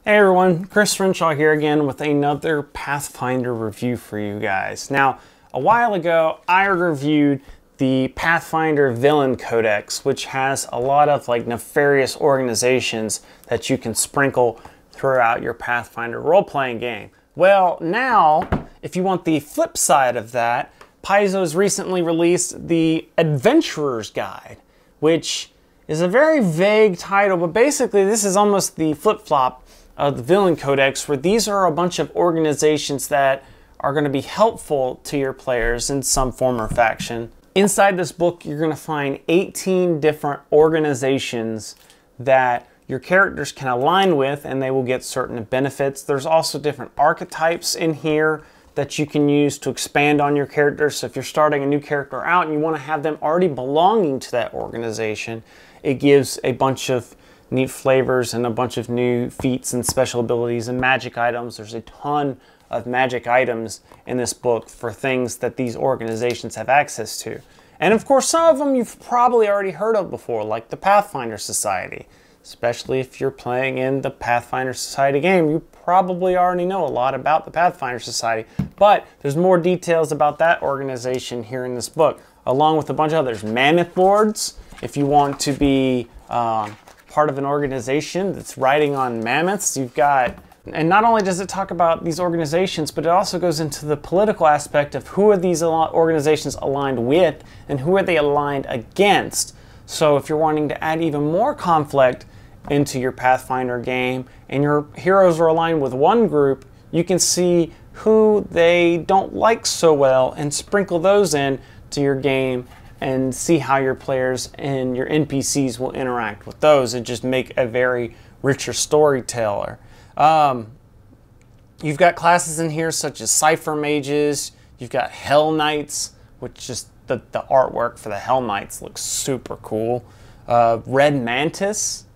Hey everyone, Chris Renshaw here again with another Pathfinder review for you guys. Now, a while ago, I reviewed the Pathfinder Villain Codex, which has a lot of nefarious organizations that you can sprinkle throughout your Pathfinder role-playing game. Well, now, if you want the flip side of that, Paizo's recently released the Adventurer's Guide, which is a very vague title, but basically this is almost the flip-flop of the Villain Codex, where these are a bunch of organizations that are going to be helpful to your players in some form or fashion. Inside this book, you're going to find 18 different organizations that your characters can align with, and they will get certain benefits. There's also different archetypes in here that you can use to expand on your characters. So if you're starting a new character out and you want to have them already belonging to that organization, it gives a bunch of neat flavors and a bunch of new feats and special abilities and magic items. There's a ton of magic items in this book for things that these organizations have access to. And of course, some of them you've probably already heard of before, like the Pathfinder Society. Especially if you're playing in the Pathfinder Society game, you probably already know a lot about the Pathfinder Society. But there's more details about that organization here in this book, along with a bunch of others. Mammoth Lords, if you want to be part of an organization that's riding on mammoths, you've got, and not only does it talk about these organizations, but it also goes into the political aspect of who are these organizations aligned with and who are they aligned against. So if you're wanting to add even more conflict into your Pathfinder game and your heroes are aligned with one group, you can see who they don't like so well and sprinkle those in to your game and see how your players and your NPCs will interact with those and just make a very richer storyteller. You've got classes in here such as Cypher Mages, you've got Hell Knights, which just the artwork for the Hell Knights looks super cool. Red Mantis,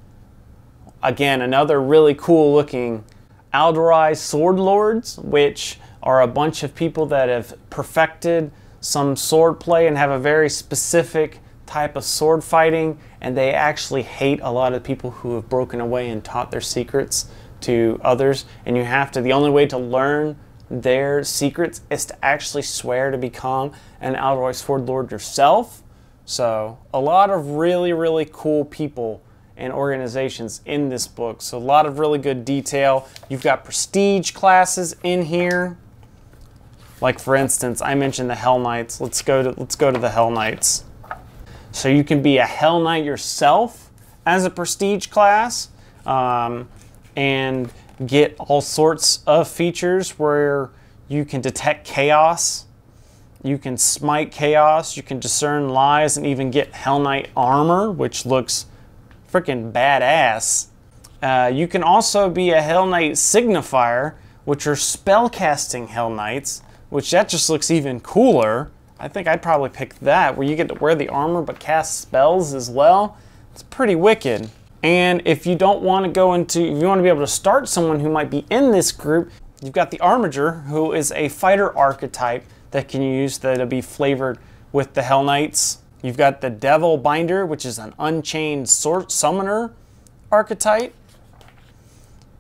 again, another really cool looking Aldurai Sword Lords, which are a bunch of people that have perfected some sword play and have a very specific type of sword fighting, and they actually hate a lot of people who have broken away and taught their secrets to others. And you have to, the only way to learn their secrets is to actually swear to become an Aldurai Sword Lord yourself. So a lot of really, really cool people and organizations in this book. So a lot of really good detail. You've got prestige classes in here. Like for instance, I mentioned the Hell Knights. Let's go to the Hell Knights. So you can be a Hell Knight yourself as a prestige class, and get all sorts of features where you can detect chaos, you can smite chaos, you can discern lies, and even get Hell Knight armor, which looks freaking badass. You can also be a Hell Knight signifier, which are spellcasting Hell Knights, which that just looks even cooler. I think I'd probably pick that, where you get to wear the armor but cast spells as well. It's pretty wicked. And if you don't want to go into, if you want to be able to start someone who might be in this group, you've got the Armiger, who is a fighter archetype that can use, that'll be flavored with the Hell Knights. You've got the Devil Binder, which is an unchained sword summoner archetype.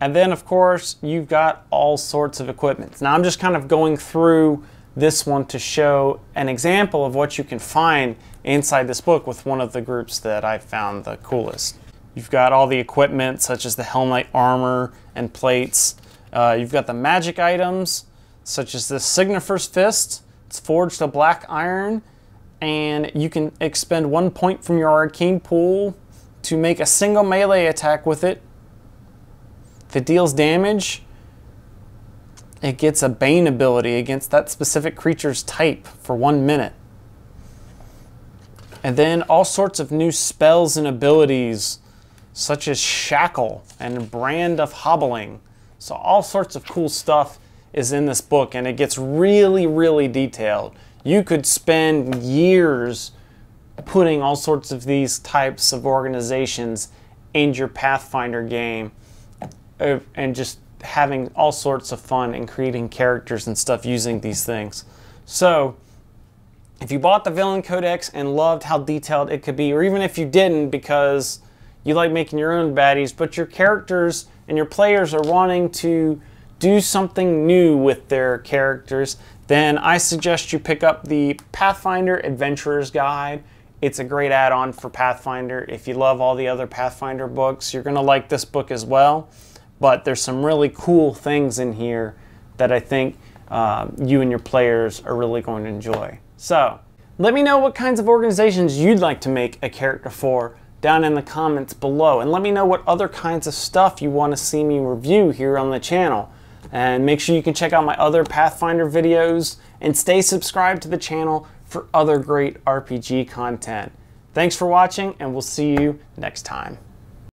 And then, of course, you've got all sorts of equipment. Now, I'm just kind of going through this one to show an example of what you can find inside this book with one of the groups that I found the coolest. You've got all the equipment, such as the Hell Knight armor and plates. You've got the magic items, such as the Signifer's Fist. It's forged of black iron, and you can expend 1 point from your arcane pool to make a single melee attack with it. If it deals damage, it gets a Bane ability against that specific creature's type for 1 minute. And then all sorts of new spells and abilities, such as Shackle and Brand of Hobbling. So all sorts of cool stuff is in this book, and it gets really, really detailed. You could spend years putting all sorts of these types of organizations in your Pathfinder game, and just having all sorts of fun and creating characters and stuff using these things. So if you bought the Villain Codex and loved how detailed it could be, or even if you didn't because you like making your own baddies, but your characters and your players are wanting to do something new with their characters, then I suggest you pick up the Pathfinder Adventurer's Guide. It's a great add-on for Pathfinder. If you love all the other Pathfinder books, you're going to like this book as well. But there's some really cool things in here that I think you and your players are really going to enjoy. So, let me know what kinds of organizations you'd like to make a character for down in the comments below. And let me know what other kinds of stuff you want to see me review here on the channel. And make sure you can check out my other Pathfinder videos and stay subscribed to the channel for other great RPG content. Thanks for watching, and we'll see you next time.